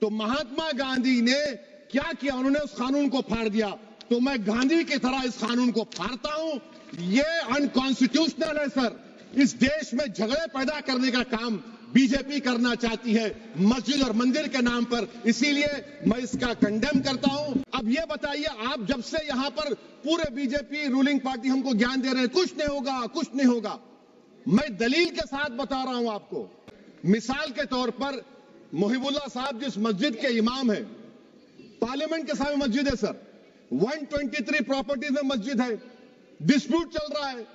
तो महात्मा गांधी ने क्या किया, उन्होंने उस कानून को फाड़ दिया। तो मैं गांधी की तरह इस कानून को फाड़ता हूं। ये अनकॉन्स्टिट्यूशनल है सर। इस देश में झगड़े पैदा करने का काम बीजेपी करना चाहती है मस्जिद और मंदिर के नाम पर, इसीलिए मैं इसका कंडेम करता हूं। अब ये बताइए, आप जब से यहां पर पूरे बीजेपी रूलिंग पार्टी हमको ज्ञान दे रहे हैं कुछ नहीं होगा, कुछ नहीं होगा, मैं दलील के साथ बता रहा हूं आपको। मिसाल के तौर पर मोहिबुल्लाह साहब जिस मस्जिद के इमाम है, पार्लियामेंट के सामने मस्जिद है सर, 123 प्रॉपर्टीज में मस्जिद है, डिस्प्यूट चल रहा है।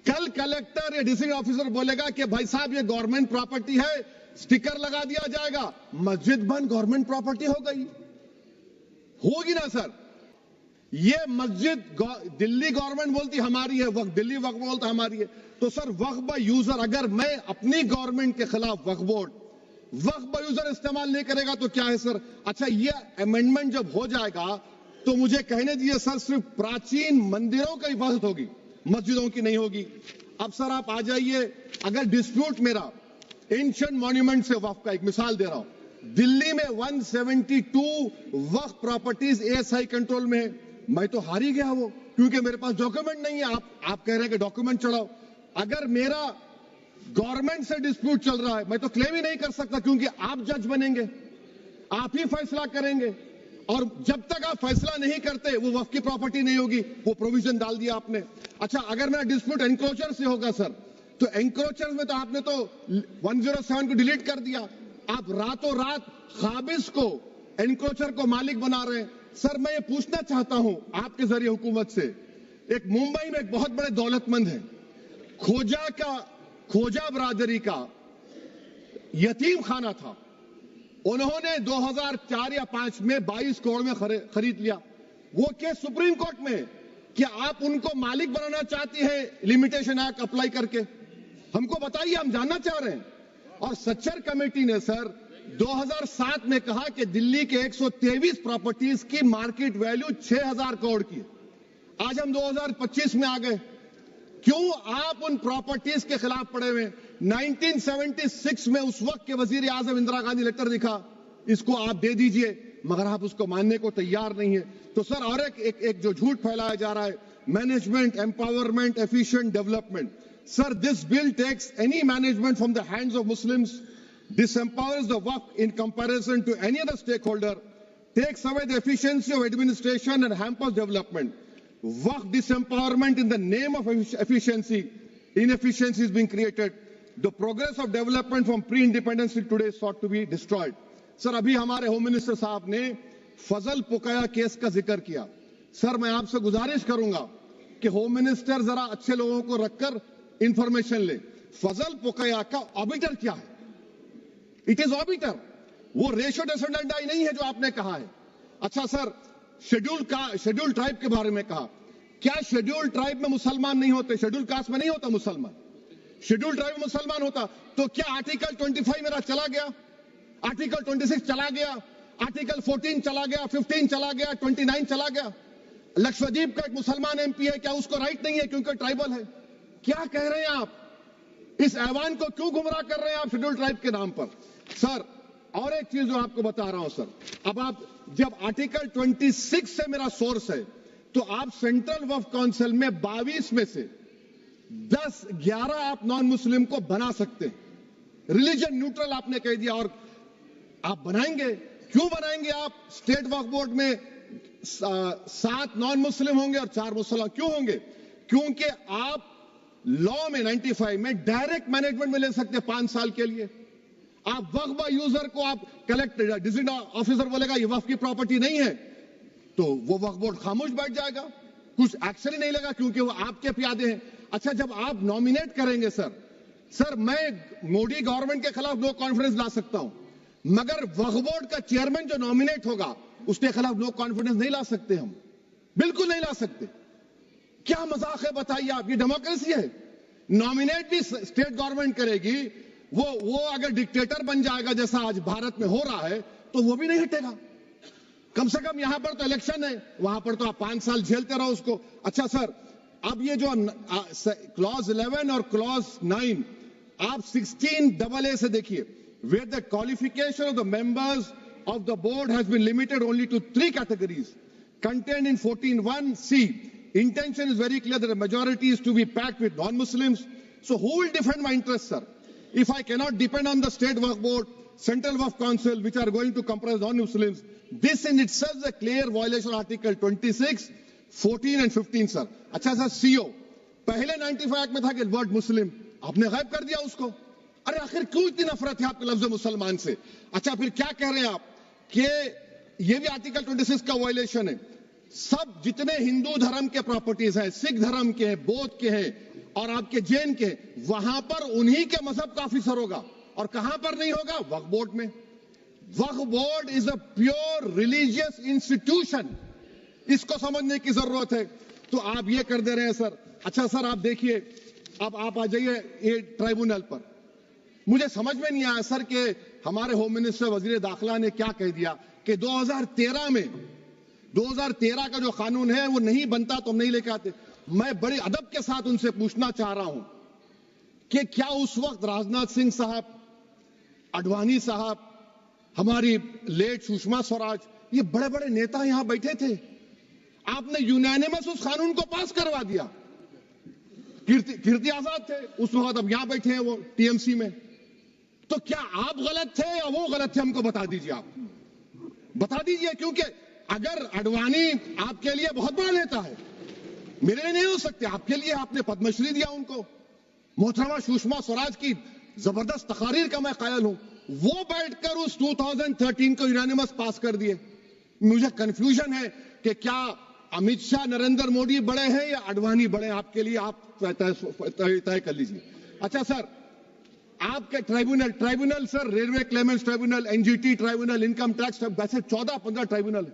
कल कलेक्टर या डिस्ट्रिक्ट ऑफिसर बोलेगा कि भाई साहब ये गवर्नमेंट प्रॉपर्टी है, स्टिकर लगा दिया जाएगा, मस्जिद बंद, गवर्नमेंट प्रॉपर्टी हो गई, होगी ना सर। ये मस्जिद दिल्ली गवर्नमेंट बोलती हमारी है, वक्फ दिल्ली वक्फ बोलता हमारी है। तो सर वक्फ बाय यूजर, अगर मैं अपनी गवर्नमेंट के खिलाफ वक्फ बोर्ड वक्फ बाय यूजर इस्तेमाल नहीं करेगा तो क्या है सर। अच्छा, ये अमेंडमेंट जब हो जाएगा तो मुझे कहने दीजिए सर, सिर्फ प्राचीन मंदिरों की हिफाजत होगी, मस्जिदों की नहीं होगी। अब सर आप आ जाइए, अगर डिस्प्यूट मेरा एंशिएंट मॉन्यूमेंट से वक्फ का, एक मिसाल दे रहा हूं, दिल्ली में 172 वक्फ प्रॉपर्टीज एएसआई कंट्रोल में है, मैं तो हार ही गया वो, क्योंकि मेरे पास डॉक्यूमेंट नहीं है। आप कह रहे हैं कि डॉक्यूमेंट चढ़ाओ। अगर मेरा गवर्नमेंट से डिस्प्यूट चल रहा है, मैं तो क्लेम ही नहीं कर सकता, क्योंकि आप जज बनेंगे, आप ही फैसला करेंगे, और जब तक आप फैसला नहीं करते वो वक्फ की प्रॉपर्टी नहीं होगी। वो प्रोविजन डाल दिया आपने। अच्छा, अगर मेरा डिस्प्यूट एनक्रोचर से होगा सर, तो एनक्रोचर में तो आपने तो 107 को डिलीट कर दिया। आप रातों रात काबिज को, एनक्रोचर को मालिक बना रहे हैं। सर मैं ये पूछना चाहता हूं आपके जरिए हुकूमत से, एक मुंबई में एक बहुत बड़े दौलतमंद है, खोजा बरादरी का यतीम खाना था, उन्होंने 2004 या 5 में 22 करोड़ में खरीद लिया। वो केस सुप्रीम कोर्ट में कि आप उनको मालिक बनाना चाहती है लिमिटेशन एक्ट अप्लाई करके, हमको बताइए, हम जानना चाह रहे हैं। और सच्चर कमेटी ने सर 2007 में कहा कि दिल्ली के 123 प्रॉपर्टीज की मार्केट वैल्यू 6000 करोड़ की। आज हम 2025 में आ गए, क्यों आप उन प्रॉपर्टीज के खिलाफ पड़े हुए? 1976 में उस वक्त के वजीर आजम इंदिरा गांधी लेटर लिखा, इसको आप दे दीजिए, मगर आप उसको मानने को तैयार नहीं है। तो सर और एक जो झूठ फैलाया जा रहा है, management empowerment efficient development. Sir this bill takes any management from the hands of Muslims, disempowers the waqf in comparison to any other stakeholder, takes away the efficiency of administration and hampers development. Waqf disempowerment in the name of efficiency, inefficiency is being created. The progress of development from pre-independence till today is sought to be destroyed. Sir अभी हमारे home minister साहब ने फजल पुकाया case का जिक्र किया। Sir मैं आपसे गुजारिश करूंगा कि होम मिनिस्टर जरा अच्छे लोगों को रखकर इंफॉर्मेशन ले। फजल पुकाया का ऑबिटर क्या है? इट इज ऑबिटर, वो रेशो डेसेंडेंटाई नहीं है जो आपने कहा है। अच्छा सर, शेड्यूल ट्राइब के बारे में कहा, क्या शेड्यूल ट्राइब में मुसलमान नहीं होते? शेड्यूल कास्ट में नहीं होता मुसलमान, शेड्यूल ट्राइब में मुसलमान होता। तो क्या आर्टिकल 25 मेरा चला गया, आर्टिकल 26 चला गया, आर्टिकल 14 चला गया, 15 चला गया, 29 चला गया? लक्षद्वीप का एक मुसलमान एमपी है, क्या उसको राइट नहीं है क्योंकि ट्राइबल है? क्या कह रहे हैं आप? इस ऐवान को क्यों गुमराह कर रहे हैं आप शेड्यूल ट्राइब के नाम पर? सर और एक चीज जो आपको बता रहा हूं सर, अब आप जब आर्टिकल 26 से मेरा सोर्स है, तो आप सेंट्रल वक्फ काउंसिल में 22 में से 11 आप नॉन मुस्लिम को बना सकते हैं। रिलीजन न्यूट्रल आपने कह दिया, और आप बनाएंगे, क्यों बनाएंगे आप? स्टेट वक्फ बोर्ड में 7 नॉन मुस्लिम होंगे और 4 मुसलमान। क्यों होंगे? क्योंकि आप लॉ में 95 में डायरेक्ट मैनेजमेंट में ले सकते हैं 5 साल के लिए। आप वक्फ बाय यूजर को आप कलेक्टर डिस्ट्रिक्ट ऑफिसर बोलेगा ये वक्फ की प्रॉपर्टी नहीं है, तो वो वक्फ बोर्ड खामोश बैठ जाएगा, कुछ एक्शन ही नहीं लेगा, क्योंकि वो आपके प्यादे हैं। अच्छा, जब आप नॉमिनेट करेंगे सर मैं मोदी गवर्नमेंट के खिलाफ नो कॉन्फिडेंस ला सकता हूं, मगर वक्फ बोर्ड का चेयरमैन जो नॉमिनेट होगा उसके खिलाफ नो कॉन्फिडेंस नहीं ला सकते, हम बिल्कुल नहीं ला सकते। क्या मजाक है बताइए आप? ये डेमोक्रेसी है। नॉमिनेट भी स्टेट गवर्नमेंट करेगी, वो अगर डिक्टेटर बन जाएगा जैसा आज भारत में हो रहा है, तो वो भी नहीं हटेगा। कम से कम यहां पर तो इलेक्शन है, वहां पर तो आप 5 साल झेलते रहो उसको। अच्छा सर, अब ये जो क्लॉज 11 और क्लॉज 9 आप 16AA से देखिए, where the qualification of the members of the board has been limited only to 3 categories contained in 14(1)(c). Intention is very clear that the majority is to be packed with non-Muslims. So who will defend my interests, sir? If I cannot depend on the State Waqf Board, Central Waqf Council, which are going to comprise non-Muslims, this in itself is a clear violation of Article 26, 14 and 15, sir. अच्छा sir, CO पहले 95 act में था कि word मुस्लिम, आपने गायब कर दिया उसको। अरे आखिर क्यों इतनी नफरत है आपके लफ्ज मुसलमान से? अच्छा फिर क्या कह रहे हैं आप कि ये भी आर्टिकल 26 का वायलेशन है। सब जितने हिंदू धर्म के प्रॉपर्टीज हैं, सिख धर्म के हैं, बौद्ध के हैं और आपके जैन के, वहां पर उन्हीं के मजहब का ऑफिसर होगा। और कहां पर नहीं होगा? वक्फ बोर्ड में। Waqf board is a pure religious institution, इसको समझने की जरूरत है। तो आप ये कर दे रहे हैं सर। अच्छा सर, आप देखिए, अब आप आ जाइए ये ट्राइब्यूनल पर। मुझे समझ में नहीं आया सर कि हमारे होम मिनिस्टर वजीर दाखिला ने क्या कह दिया कि 2013 का जो कानून है वो नहीं बनता तो हम नहीं लेके आते। मैं बड़े अदब के साथ उनसे पूछना चाह रहा हूं कि क्या उस वक्त राजनाथ सिंह साहब, अडवाणी साहब, हमारी लेट सुषमा स्वराज, ये बड़े बड़े नेता यहां बैठे थे? आपने यूनानिमस उस कानून को पास करवा दिया। कीर्ति आजाद थे उस वक्त, अब यहां बैठे हैं वो टीएमसी में। तो क्या आप गलत थे या वो गलत थे? हमको बता दीजिए, आप बता दीजिए। क्योंकि अगर अडवाणी आपके लिए बहुत बड़ा नेता है, मेरे लिए नहीं हो सकते, आपके लिए आपने पद्मश्री दिया उनको। मोहतरमा सुषमा स्वराज की जबरदस्त तकारीर का मैं कायल हूं। वो बैठकर उस 2013 को यूनानिमस पास कर दिए। मुझे कंफ्यूजन है कि क्या अमित शाह, नरेंद्र मोदी बड़े हैं या अडवाणी बड़े हैं? आपके लिए आप तय कर लीजिए। अच्छा सर, आपके tribunal sir, railway Clements tribunal, NGT tribunal, income tax, वैसे 14-15 ट्राइब्यूनल,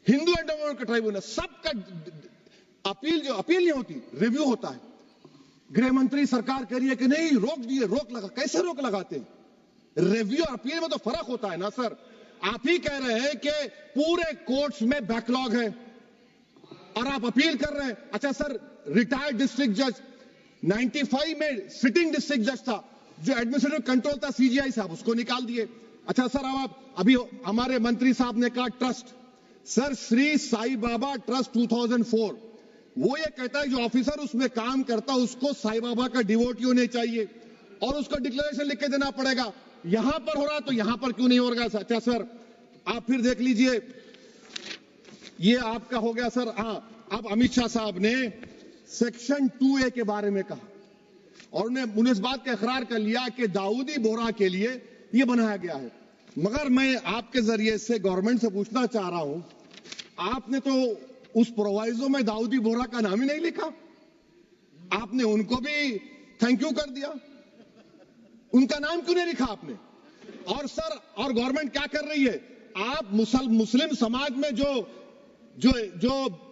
हिंदू एंडोमेंट का ट्राइब्यूनल, सबका अपील नहीं होती, रिव्यू होता है। गृह मंत्री सरकार कह रही है कि नहीं, रोक दिए, रोक लगा। कैसे रोक लगाते हैं? रिव्यू और अपील में तो फर्क होता है ना सर। आप ही कह रहे हैं कि पूरे कोर्ट्स में बैकलॉग है और आप अपील कर रहे हैं। अच्छा सर, रिटायर्ड डिस्ट्रिक्ट जज 95 में सिटिंग डिस्ट्रिक्ट जज था, जो एडमिनिस्ट्रेटिव कंट्रोल था सीजीआई साहब, उसको निकाल दिए। अच्छा सर, अब आप अभी हमारे मंत्री साहब ने कहा trust, sir Shri Sai Baba trust 2004, वो ये कहता है जो ऑफिसर उसमें काम करता है उसको साई बाबा का डिवोटी होने चाहिए और उसको डिक्लेरेशन लिख के देना पड़ेगा। यहां पर हो रहा तो यहां पर क्यों नहीं हो रहा? अच्छा सर, आप फिर देख लीजिए, ये आपका हो गया सर। अब अमित शाह साहब ने सेक्शन 2A के बारे में कहा और उन्होंने इस बात का इकरार कर लिया कि दाऊदी बोहरा के लिए यह बनाया गया है। मगर मैं आपके जरिए से गवर्नमेंट से पूछना चाह रहा हूं, आपने तो उस प्रोवाइजो में दाऊदी बोहरा का नाम ही नहीं लिखा। आपने उनको भी थैंक यू कर दिया, उनका नाम क्यों नहीं लिखा आपने? और सर, और गवर्नमेंट क्या कर रही है? आप मुस्लिम समाज में जो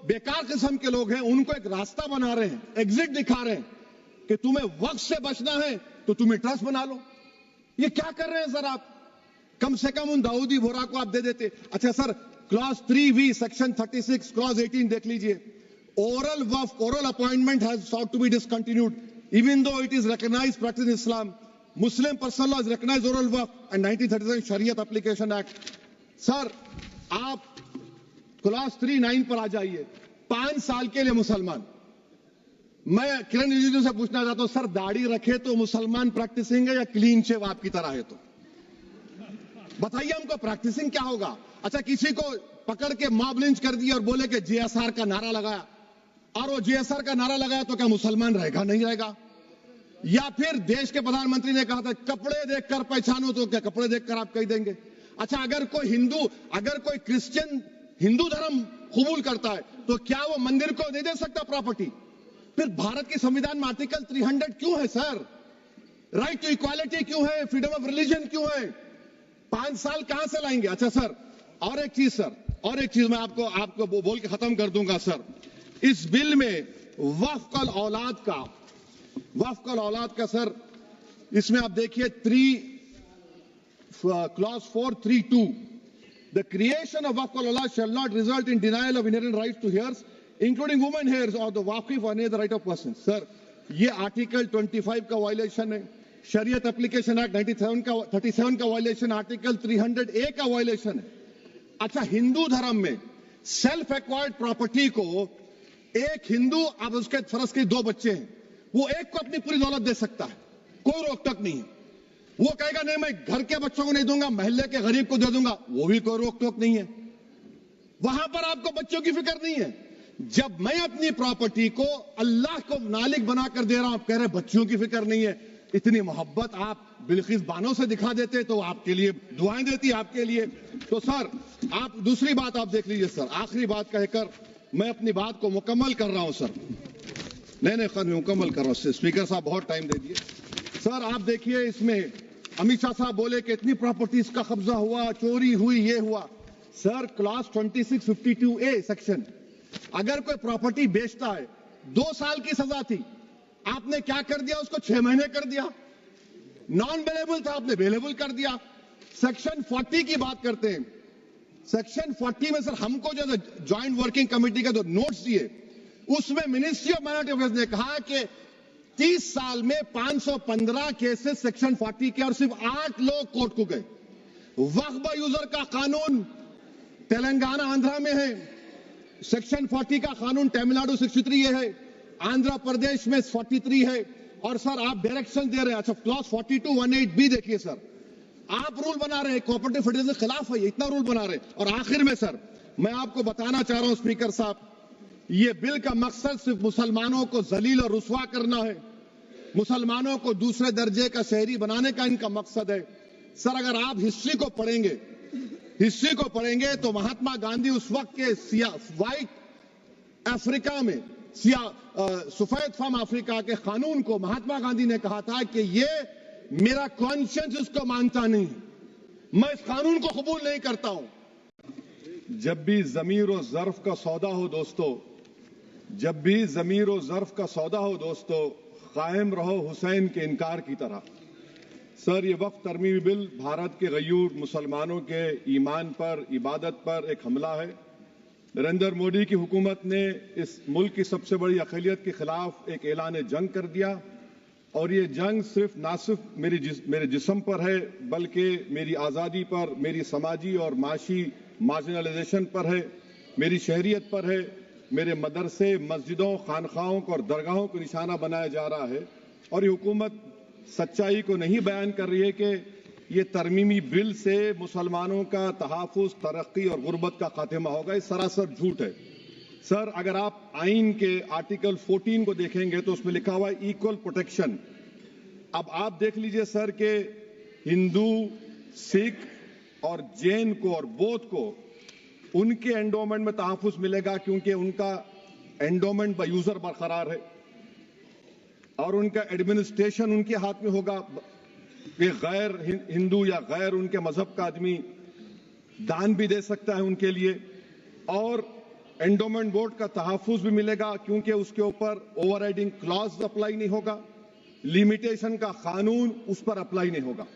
बेकार किस्म के लोग हैं उनको एक रास्ता बना रहे हैं, एग्जिट दिखा रहे हैं कि तुम्हें वक्त से बचना है तो तुम्हें ट्रस्ट बना लो। ये क्या कर रहे हैं सर आप? कम से कम उन दाऊदी बोहरा को आप दे देते। अच्छा sir, clause 3V section 36 clause 18 देख लीजिए। Oral Waqf, oral appointment has sought to be discontinued even though it is recognized practice in Islam. Muslim personal law is recognized oral waqf and 1937 Shariat Application Act. Sir, आप clause 3(9) पर आ जाइए। 5 साल के लिए मुसलमान। मैं किरण रिजिजू से पूछना चाहता हूं, सर दाढ़ी रखे तो मुसलमान प्रैक्टिसिंग है या क्लीन शेव आपकी तरह है? तो बताइए हमको, प्रैक्टिसिंग क्या होगा? अच्छा, किसी को पकड़ के मॉब लिंच कर दिया और बोले कि JSR का नारा लगाया, और वो JSR का नारा लगाया तो क्या मुसलमान रहेगा? नहीं रहेगा। या फिर देश के प्रधानमंत्री ने कहा था कपड़े देखकर पहचानो, तो क्या कपड़े देखकर आप कह देंगे? अच्छा, अगर कोई क्रिश्चियन हिंदू धर्म कबूल करता है तो क्या वो मंदिर को दे सकता प्रॉपर्टी? फिर भारत के संविधान में आर्टिकल 300 क्यों है सर? राइट टू इक्वालिटी क्यों है? फ्रीडम ऑफ रिलीजन क्यों है? 5 साल कहां से लाएंगे? अच्छा सर, और एक चीज सर, और एक चीज मैं आपको बोल के खत्म कर दूंगा सर। इस बिल में वक्फ औलाद का सर, इसमें आप देखिए clause 4(3)(2), the creation of waqf al-awlad shall not result in denial of inherent rights to heirs, including women heirs or the waqif or any other right of person. Sir, ये article 25 का violation है, शरीयत application act 37 का violation, article 300A का violation है। अच्छा, हिंदू धर्म में सेल्फ एक्वायर्ड प्रॉपर्टी को एक हिंदू, अब उसके फर्ज के 2 बच्चे हैं, वो एक को अपनी पूरी दौलत दे सकता है, कोई रोक टोक नहीं है। वो कहेगा नहीं मैं घर के बच्चों को नहीं दूंगा, मोहल्ले के गरीब को दे दूंगा, वो भी कोई रोक टोक नहीं है। वहां पर आपको बच्चों की फिक्र नहीं है। जब मैं अपनी प्रॉपर्टी को अल्लाह को मालिक बनाकर दे रहा हूं, आप कह रहे बच्चों की फिक्र नहीं है। इतनी मोहब्बत आप बिल्किस बानो से दिखा देते तो आपके लिए दुआएं देती आपके लिए। तो सर आप दूसरी बात आप देख लीजिए सर, आखिरी बात कहकर मैं अपनी बात को मुकम्मल कर रहा हूं सर। नहीं खैर मैं मुकम्मल कर रहा हूं, स्पीकर साहब बहुत टाइम दे दिए। सर आप देखिए, इसमें अमित शाह साहब बोले कि इतनी प्रॉपर्टीज का कब्जा हुआ, चोरी हुई, ये हुआ। सर क्लास 2652A सेक्शन, अगर कोई प्रॉपर्टी बेचता है 2 साल की सजा थी, आपने क्या कर दिया, उसको 6 महीने कर दिया। नॉन बेलेबल था, आपने बेलेबल कर दिया। सेक्शन 40 की बात करते हैं। सेक्शन 40 में सर हमको जो ज्वाइंट वर्किंग कमेटी का जो नोट्स दिए, उसमें मिनिस्ट्री ऑफ माइनॉरिटी अफेयर्स ने कहा कि 30 साल में 515 केसेस सेक्शन 40 के, और सिर्फ 8 लोग कोर्ट को गए। वक्फ यूजर का कानून तेलंगाना आंध्रा में है, सेक्शन 40 का कानून तमिलनाडु 63 है, आंध्र प्रदेश में 43 है। और सर आप डायरेक्शन दे रहे हैं। अच्छा, क्लॉज 4218B देखिए सर, आप रूल बना रहे हैं, कोऑपरेटिव फेडरलिज्म के खिलाफ है, इतना रूल बना रहे हैं। और आखिर में सर मैं आपको बताना चाह रहा हूं स्पीकर साहब, ये बिल का मकसद सिर्फ मुसलमानों को जलील और रुस्वा करना है, मुसलमानों को दूसरे दर्जे का शहरी बनाने का इनका मकसद है। सर अगर आप हिस्ट्री को पढ़ेंगे तो महात्मा गांधी उस वक्त के व्हाइट अफ्रीका में सफेद फम अफ्रीका के कानून को महात्मा गांधी ने कहा था कि ये मेरा कॉन्शियंस इसको मानता नहीं, मैं इस कानून को कबूल नहीं करता हूं। जब भी ज़मीर और ज़र्फ का सौदा हो दोस्तों, जब भी ज़मीर और ज़र्फ का सौदा हो दोस्तों, कायम रहो हुसैन के इनकार की तरह। सर ये वक्फ तरमीमी बिल भारत के गयूर मुसलमानों के ईमान पर, इबादत पर एक हमला है। नरेंद्र मोदी की हुकूमत ने इस मुल्क की सबसे बड़ी अक़लियत के खिलाफ एक ऐलान जंग कर दिया, और ये जंग ना सिर्फ मेरे जिस्म पर है, बल्कि मेरी आज़ादी पर, मेरी समाजी और माशी मार्जिनलाइजेशन पर है, मेरी शहरियत पर है, मेरे मदरसे, मस्जिदों, खानखाहों को और दरगाहों को निशाना बनाया जा रहा है। और ये हुकूमत सच्चाई को नहीं बयान कर रही है कि ये तरमीमी बिल से मुसलमानों का तहफ़्फ़ुज़, तरक्की और गुर्बत का खात्मा होगा। ये सरासर झूठ है। सर अगर आप आइन के आर्टिकल 14 को देखेंगे तो उसमें लिखा हुआ है इक्वल प्रोटेक्शन। अब आप देख लीजिए सर के हिंदू, सिख और जैन को और बौद्ध को उनके एंडोमेंट में तहफ़्फ़ुज़ मिलेगा, क्योंकि उनका एंडोमेंट बाय यूजर बरकरार है और उनका एडमिनिस्ट्रेशन उनके हाथ में होगा। कि गैर हिंदू या गैर उनके मजहब का आदमी दान भी दे सकता है उनके लिए, और एंडोमेंट बोर्ड का तहफ़्फ़ुज़ भी मिलेगा, क्योंकि उसके ऊपर ओवरराइडिंग क्लॉज अप्लाई नहीं होगा, लिमिटेशन का कानून उस पर अप्लाई नहीं होगा।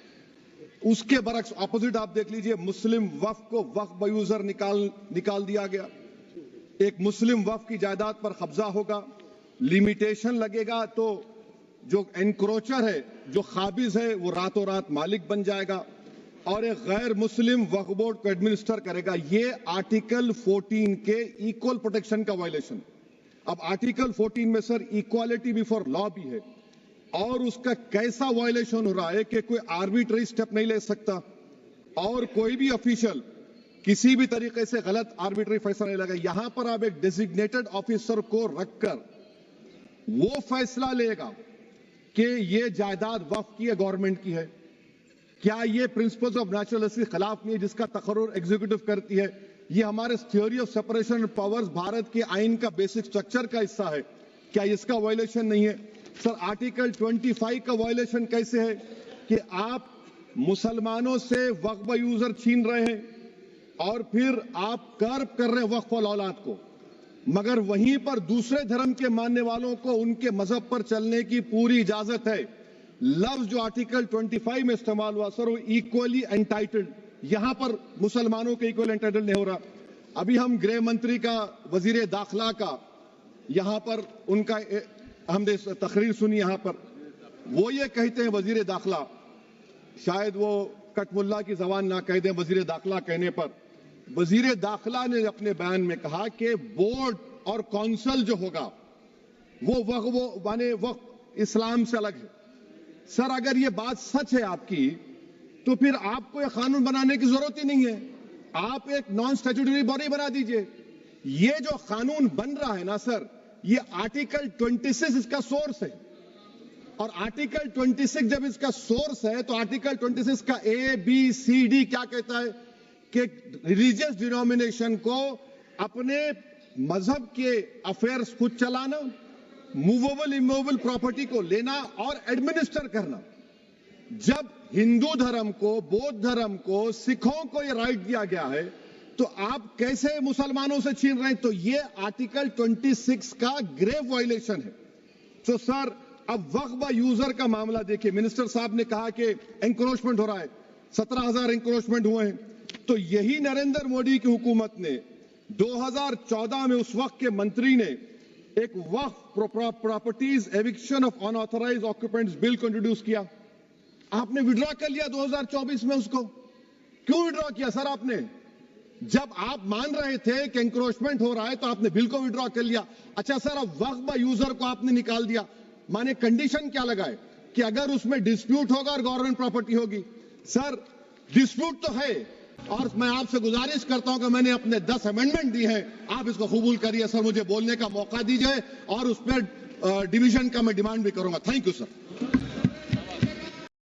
उसके बरक्स ऑपोजिट आप देख लीजिए, मुस्लिम वक्फ को वक्फ बाय यूजर निकाल दिया गया। एक मुस्लिम वक्फ की जायदाद पर कब्जा होगा, लिमिटेशन लगेगा तो जो एनक्रोचर है, जो खाबिज है, वो रातों रात मालिक बन जाएगा और एक गैर मुस्लिम वक्फ बोर्ड को एडमिनिस्टर करेगा। ये आर्टिकल 14 के इक्वल प्रोटेक्शन का वायलेशन। अब आर्टिकल 14 में सर इक्वालिटी बिफोर लॉ भी है, और उसका कैसा वायलेशन हो रहा है कि कोई आर्बिट्ररी स्टेप नहीं ले सकता, और कोई भी ऑफिशियल किसी भी तरीके से गलत आर्बिट्ररी फैसला नहीं लगा। यहां पर आप एक डेजिग्नेटेड ऑफिसर को रखकर वो फैसला लेगा कि ये जायदाद वक्फ की है, गवर्नमेंट की है। क्या ये प्रिंसिपल्स ऑफ नेचुरल के खिलाफ नहीं है जिसका तकर्रुर एग्जीक्यूटिव करती है? ये हमारे theory of separation of powers, Bharat के आइन का बेसिक स्ट्रक्चर का हिस्सा है। क्या इसका वायलेशन नहीं है? सर आर्टिकल 25 का वायलेशन कैसे है कि आप मुसलमानों से वक्फ यूजर छीन रहे हैं और फिर आप कर्ब कर रहे हैं वक्फ औलाद को, मगर वहीं पर दूसरे धर्म के मानने वालों को उनके मजहब पर चलने की पूरी इजाजत है। लफ्ज जो आर्टिकल 25 में इस्तेमाल हुआ सर, वो इक्वली एंटाइटल्ड, यहां पर मुसलमानों के इक्वल एंटाइटल्ड नहीं हो रहा। अभी हम गृह मंत्री का, वजीर दाखिला का यहां पर उनका हमने तकरीर सुनी, यहां पर वो ये कहते हैं वजीर दाखिला, शायद वो कटमुल्ला की जबान ना कह दें, वजीर दाखिला कहने पर वजीर दाखिला ने अपने बयान में कहा कि बोर्ड और काउंसिल जो होगा वो माने वक्फ इस्लाम से अलग है। सर, अगर ये बात सच है आपकी, तो फिर आपको ये कानून बनाने की जरूरत ही नहीं है, आप एक नॉन स्टैट्यूटरी बॉडी बना दीजिए। ये जो कानून बन रहा है ना सर, ये आर्टिकल 26 इसका सोर्स है, और आर्टिकल 26 जब इसका सोर्स है तो आर्टिकल 26 का ABCD क्या कहता है कि रिलीजियस डिनोमिनेशन को अपने मजहब के अफेयर्स खुद चलाना, मूवेबल इमूवेबल प्रॉपर्टी को लेना और एडमिनिस्टर करना। जब हिंदू धर्म को, बौद्ध धर्म को, सिखों को यह राइट दिया गया है, तो आप कैसे मुसलमानों से छीन रहे हैं? तो यह आर्टिकल 26 का ग्रेव वायलेशन है। तो सर, अब वक्फ यूजर का मामला देखिए, मिनिस्टर साहब ने कहा कि एंक्रोचमेंट हो रहा है, 17,000 एंक्रोचमेंट हुए हैं। तो यही नरेंद्र मोदी की हुकूमत ने 2014 में उस वक्त के मंत्री ने एक Waqf properties eviction of unauthorised occupants bill को इंट्रोड्यूस किया। आपने विड्रॉ कर लिया 2024 में उसको। क्यों विड्रॉ किया सर आपने? जब आप मान रहे थे कि एंक्रोचमेंट हो रहा है तो आपने बिल को विड्रॉ कर लिया। अच्छा सर, अब वक्फ यूजर को आपने निकाल दिया, माने कंडीशन क्या लगाए कि अगर उसमें डिस्प्यूट होगा और गवर्नमेंट प्रॉपर्टी होगी। सर, डिस्प्यूट तो है, और मैं आपसे गुजारिश करता हूं कि मैंने अपने 10 अमेंडमेंट दी हैं, आप इसको कबूल करिए सर, मुझे बोलने का मौका दीजिए, और उस पर डिवीजन का मैं डिमांड भी करूंगा। Thank you sir.